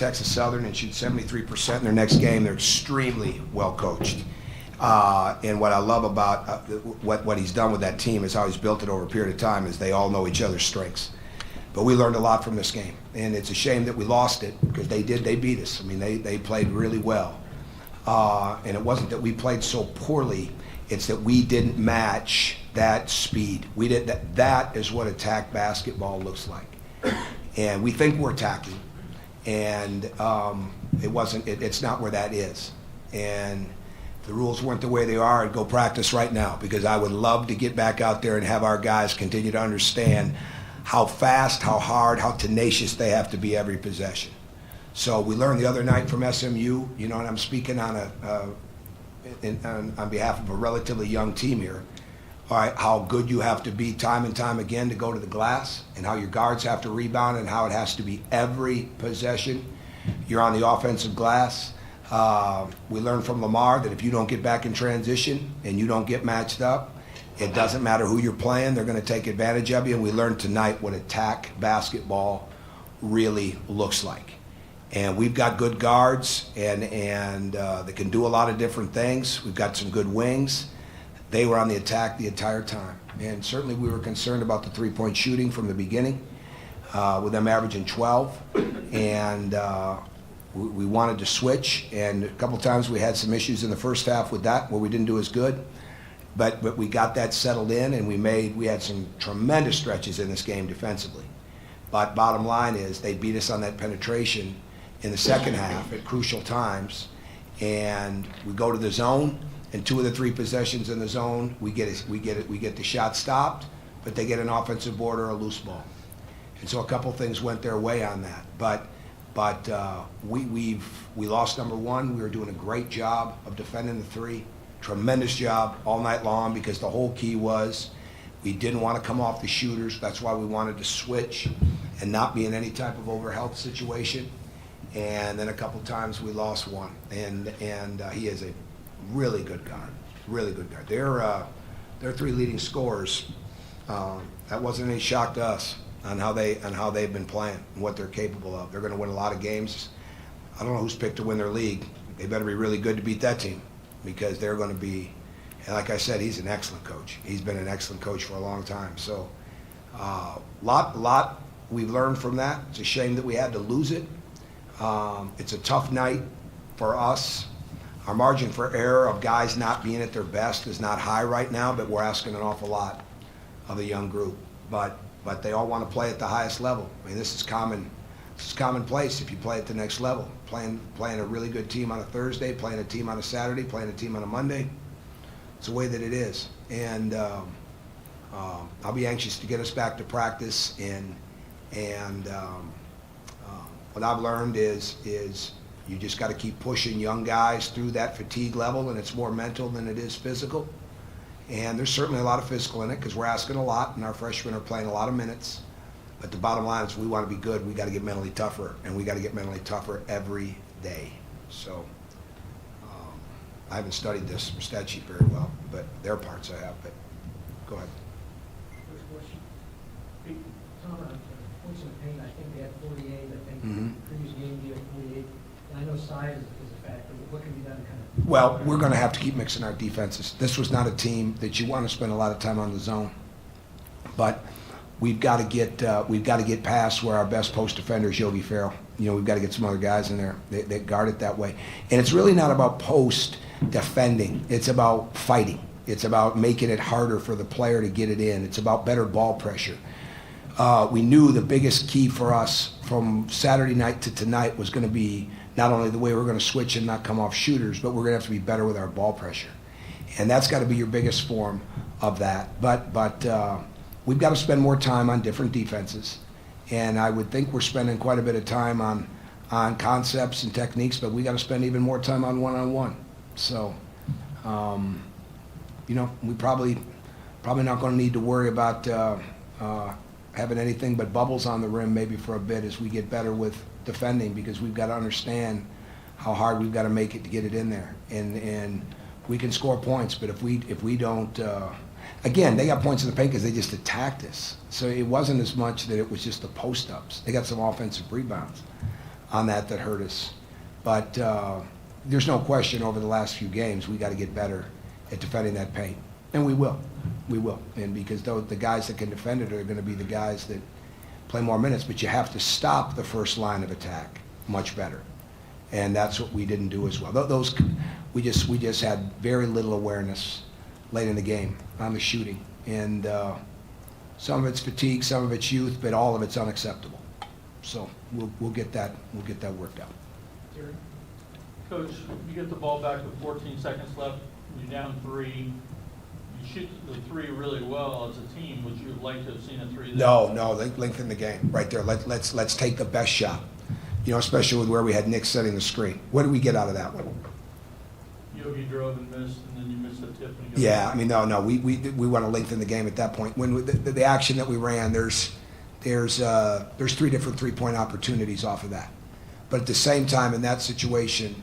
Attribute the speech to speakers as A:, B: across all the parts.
A: Texas Southern and shoot 73% in their next game. They're extremely well coached. And what I love about what he's done with that team is how he's built it over a period of time is they all know each other's strengths. But we learned a lot from this game. And it's a shame that we lost it because they beat us. I mean, they played really well. And it wasn't that we played so poorly, it's that we didn't match that speed. We did that is what attack basketball looks like. And we think we're attacking. And it's not where that is. And if the rules weren't the way they are, I'd go practice right now because I would love to get back out there and have our guys continue to understand how fast, how hard, how tenacious they have to be every possession. So we learned the other night from SMU, you know, and I'm speaking on behalf of a relatively young team here, all right, how good you have to be time and time again to go to the glass and how your guards have to rebound and how it has to be every possession you're on the offensive glass. We learned from Lamar that if you don't get back in transition and you don't get matched up, it doesn't matter who you're playing, they're going to take advantage of you. And we learned tonight what attack basketball really looks like. And we've got good guards and they can do a lot of different things. We've got some good wings. They were on the attack the entire time. And certainly we were concerned about the three-point shooting from the beginning, with them averaging 12. And we wanted to switch. And a couple times we had some issues in the first half with that where we didn't do as good. But we got that settled in, and we had some tremendous stretches in this game defensively. But bottom line is they beat us on that penetration in the second half at crucial times, and we go to the zone, and 2 of the 3 possessions in the zone, we get the shot stopped, but they get an offensive board or a loose ball. And so a couple things went their way on that. But we lost number 1. We were doing a great job of defending the 3. Tremendous job all night long because the whole key was we didn't want to come off the shooters. That's why we wanted to switch and not be in any type of overhealth situation. And then a couple times we lost one. And he is a really good guard, really good guard. Their 3 leading scorers. That wasn't any shock to us on how they've been playing and what they're capable of. They're going to win a lot of games. I don't know who's picked to win their league. They better be really good to beat that team. Because they're going to be, and like I said, he's an excellent coach. He's been an excellent coach for a long time. So, lot we've learned from that. It's a shame that we had to lose it. It's a tough night for us. Our margin for error of guys not being at their best is not high right now, but we're asking an awful lot of the young group. But they all want to play at the highest level. I mean, this is commonplace if you play at the next level. Playing a really good team on a Thursday, playing a team on a Saturday, playing a team on a Monday. It's the way that it is. And I'll be anxious to get us back to practice. And what I've learned is you just got to keep pushing young guys through that fatigue level, and it's more mental than it is physical. And there's certainly a lot of physical in it because we're asking a lot, and our freshmen are playing a lot of minutes. But the bottom line is we want to be good. We got to get mentally tougher, and we got to get mentally tougher every day. So I haven't studied this stat sheet very well, but there are parts I have. But go ahead.
B: First question. Tom, points in the paint, I think they had 48. I think the previous game they had 48. And I know size is a factor, but what can be done to kind of...
A: Well, we're going to have to keep mixing our defenses. This was not a team that you want to spend a lot of time on the zone. But we've got to get past where our best post defender is Yogi Ferrell. You know, we've got to get some other guys in there that guard it that way. And it's really not about post defending. It's about fighting. It's about making it harder for the player to get it in. It's about better ball pressure. We knew the biggest key for us from Saturday night to tonight was going to be not only the way we're going to switch and not come off shooters, but we're going to have to be better with our ball pressure. And that's got to be your biggest form of that. But we've got to spend more time on different defenses, and I would think we're spending quite a bit of time on concepts and techniques, but we got to spend even more time on one-on-one. So, you know, we probably not going to need to worry about having anything but bubbles on the rim maybe for a bit as we get better with defending, because we've got to understand how hard we've got to make it to get it in there, and we can score points, but if we don't. Again, they got points in the paint because they just attacked us. So it wasn't as much that it was just the post-ups. They got some offensive rebounds. on that hurt us. But there's no question over the last few games, we got to get better at defending that paint. And we will. We will. And because the guys that can defend it are going to be the guys that play more minutes, but you have to stop the first line of attack much better. And that's what we didn't do as well. We just had very little awareness late in the game on the shooting. And some of it's fatigue, some of it's youth, but all of it's unacceptable. So we'll get that worked out.
B: Jerry?
C: Coach, you get the ball back with 14 seconds left, you're down 3. You shoot the 3 really well as a team. Would you have liked to have seen a 3 there?
A: No, lengthen the game right there. Let's take the best shot. You know, especially with where we had Nick setting the screen. What did we get out of that one?
C: Yogi drove and missed, and then you missed a tip. And
A: Yeah, I mean, no, we want to lengthen the game at that point. When the action that we ran, there's 3 different 3-point opportunities off of that. But at the same time, in that situation,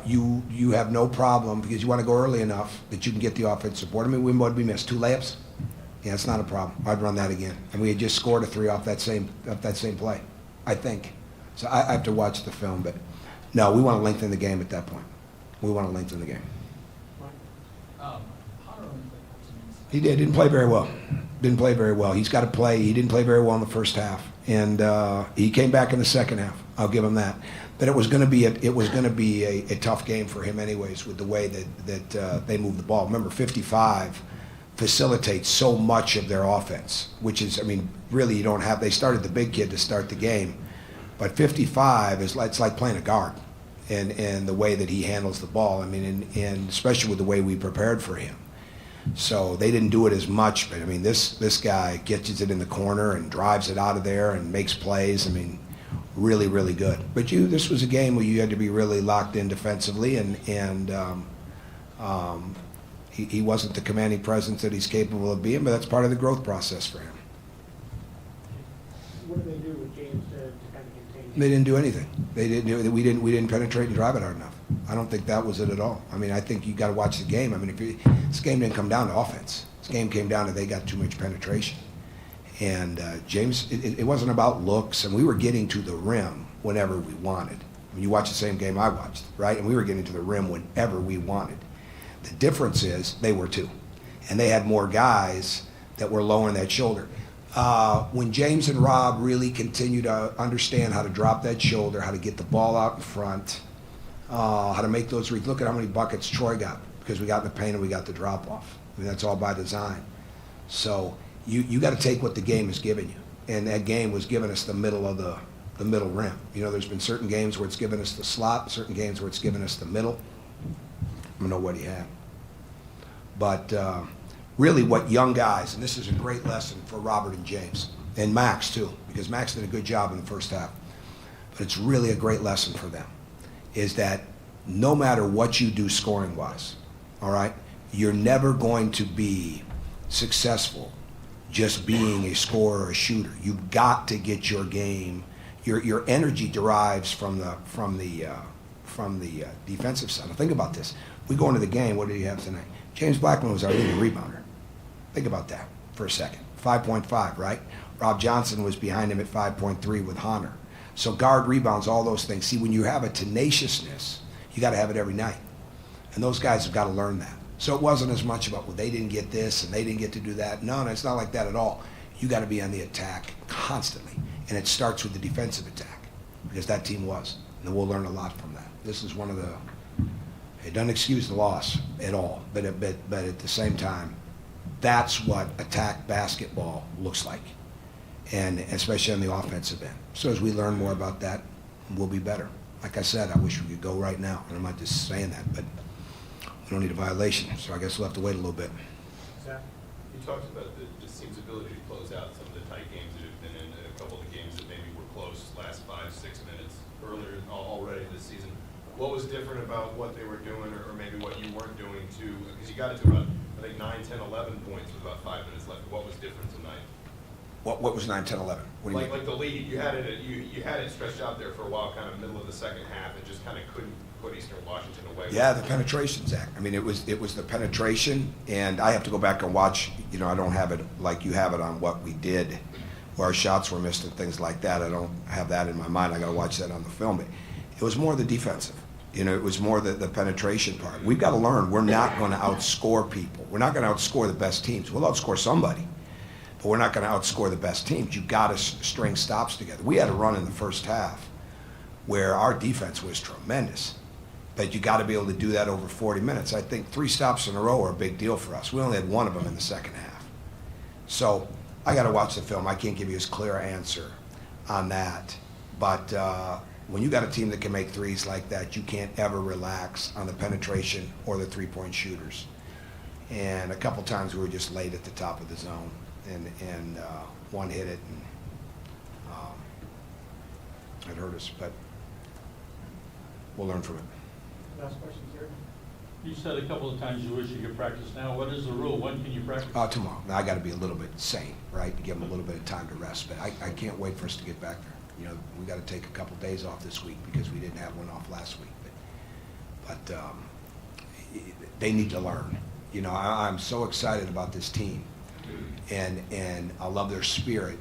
A: you have no problem because you want to go early enough that you can get the offensive board. I mean, what did we miss? 2 layups? Yeah, it's not a problem. I'd run that again. And we had just scored a 3 off that same play, I think. So I have to watch the film, but no, we want to lengthen the game at that point. We want to lengthen the game. He didn't play very well. Didn't play very well. He's got to play. He didn't play very well in the first half, and he came back in the second half. I'll give him that. But it was going to be a tough game for him, anyways, with the way that they moved the ball. Remember, 55 facilitates so much of their offense, which is, I mean, really you don't have. They started the big kid to start the game, but 55 it's like playing a guard, and the way that he handles the ball. I mean, and especially with the way we prepared for him. So they didn't do it as much, but I mean, this guy gets it in the corner and drives it out of there and makes plays. I mean, really, really good. But this was a game where you had to be really locked in defensively, and he wasn't the commanding presence that he's capable of being, but that's part of the growth process for him.
B: What did they do with James to kind of contain him?
A: They didn't do anything. We didn't penetrate and drive it hard enough. I don't think that was it at all. I mean, I think you got to watch the game. I mean, this game didn't come down to offense. This game came down to they got too much penetration. And James, it wasn't about looks, and we were getting to the rim whenever we wanted. I mean, you watch the same game I watched, right? And we were getting to the rim whenever we wanted. The difference is they were too, and they had more guys that were lowering that shoulder. When James and Rob really continue to understand how to drop that shoulder, how to get the ball out in front, how to make those reads. Look at how many buckets Troy got because we got the paint and we got the drop off. I mean, that's all by design. So you got to take what the game is giving you, and that game was giving us the middle of the middle rim. You know, there's been certain games where it's given us the slot, certain games where it's given us the middle. I don't know what he had, but really, what young guys, and this is a great lesson for Robert and James and Max too, because Max did a good job in the first half. But it's really a great lesson for them, is that no matter what you do scoring-wise, all right, you're never going to be successful just being a scorer or a shooter. You've got to get your game. Your energy derives from the defensive side. Now think about this. We go into the game. What did he have tonight? James Blackman was our leading rebounder. Think about that for a second. 5.5, right? Rob Johnson was behind him at 5.3 with Hunter. So guard, rebounds, all those things. See, when you have a tenaciousness, you got to have it every night. And those guys have got to learn that. So it wasn't as much about, well, they didn't get this and they didn't get to do that. No, it's not like that at all. You got to be on the attack constantly. And it starts with the defensive attack, because that team was. And we'll learn a lot from that. This is one of the, it doesn't excuse the loss at all, but at the same time, that's what attack basketball looks like, and especially on the offensive end. So as we learn more about that, we'll be better. Like I said, I wish we could go right now, and I'm not just saying that, but we don't need a violation, so I guess we'll have to wait a little bit.
D: Zach, you talked about this team's ability to close out some of the tight games that have been in, and a couple of the games that maybe were close last 5-6 minutes earlier already this season. What was different about what they were doing, or maybe what you weren't doing because you got it to about, I think, 9, 10, 11 points with about 5 minutes left. What was different tonight?
A: What was 9, 10, 11? What do you mean?
D: Like the lead, you had it stretched out there for a while, kind of middle of the second half, and just kind of couldn't put Eastern Washington away.
A: Yeah, the penetration, Zach. I mean, it was the penetration, and I have to go back and watch. You know, I don't have it like you have it on what we did where our shots were missed and things like that. I don't have that in my mind. I got to watch that on the film. But it was more the defensive. You know, it was more the penetration part. We've got to learn we're not going to outscore people. We're not going to outscore the best teams. We'll outscore somebody, but we're not going to outscore the best teams. You've got to string stops together. We had a run in the first half where our defense was tremendous, but you got to be able to do that over 40 minutes. I think 3 stops in a row are a big deal for us. We only had 1 of them in the second half. So I got to watch the film. I can't give you a clear answer on that, but when you got a team that can make threes like that, you can't ever relax on the penetration or the three-point shooters. And a couple times we were just late at the top of the zone, and one hit it, and it hurt us. But we'll learn from it.
B: Last question, sir.
C: You said a couple of times you wish you could practice now. What is the rule? When can you practice?
A: Tomorrow. Now I got to be a little bit sane, right, to give them a little bit of time to rest. But I can't wait for us to get back there. You know, we got to take a couple days off this week because we didn't have one off last week. But they need to learn. You know, I'm so excited about this team, and I love their spirit.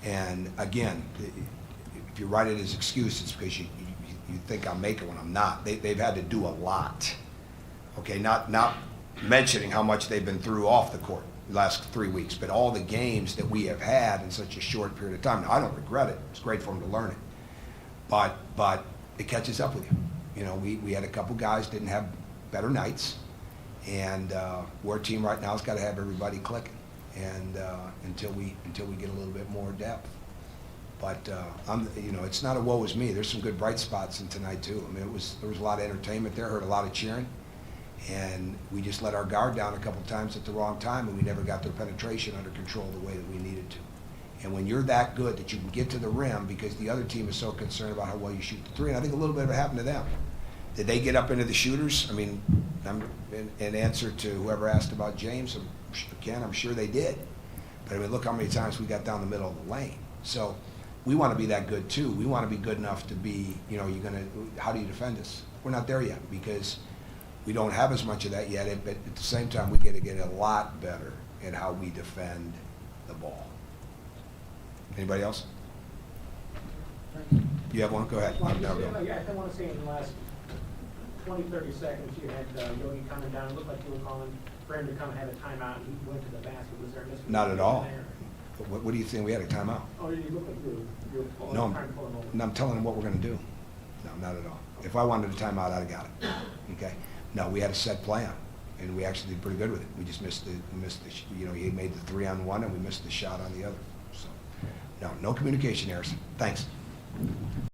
A: And again, if you write it as excuse, it's because you think I'm making one. I'm not. They've had to do a lot. Okay, not mentioning how much they've been through off the court the last 3 weeks, but all the games that we have had in such a short period of time. Now, I don't regret it. It's great for them to learn it. But it catches up with you. You know, we had a couple guys didn't have better nights, and we're a team right now has got to have everybody clicking, and until we get a little bit more depth. But you know, it's not a woe is me. There's some good bright spots in tonight too. I mean, there was a lot of entertainment there. Heard a lot of cheering. And we just let our guard down a couple times at the wrong time, and we never got their penetration under control the way that we needed to. And when you're that good that you can get to the rim because the other team is so concerned about how well you shoot the three, and I think a little bit of it happened to them. Did they get up into the shooters? I mean, in answer to whoever asked about James, I'm sure they did. But I mean, look how many times we got down the middle of the lane. So we want to be that good too. We want to be good enough to be, you know, how do you defend us? We're not there yet because we don't have as much of that yet, but at the same time, we got to get a lot better at how we defend the ball. Anybody else? You have one? Go ahead.
B: I don't want to say in the last 20, 30 seconds, you had Yogi coming down. It looked like you were calling for him to come and have a timeout, and he went to the basket. Was there a miscommunication?
A: Not at all.
B: There?
A: What do you think? We had a timeout.
B: Oh, you look like you were
A: No,
B: trying to pull him over.
A: I'm telling them what we're going to do. No, not at all. If I wanted a timeout, I'd have got it. Okay? No, we had a set plan, and we actually did pretty good with it. We just missed the you know, he made the 3-on-1, and we missed the shot on the other. So, no communication errors. Thanks.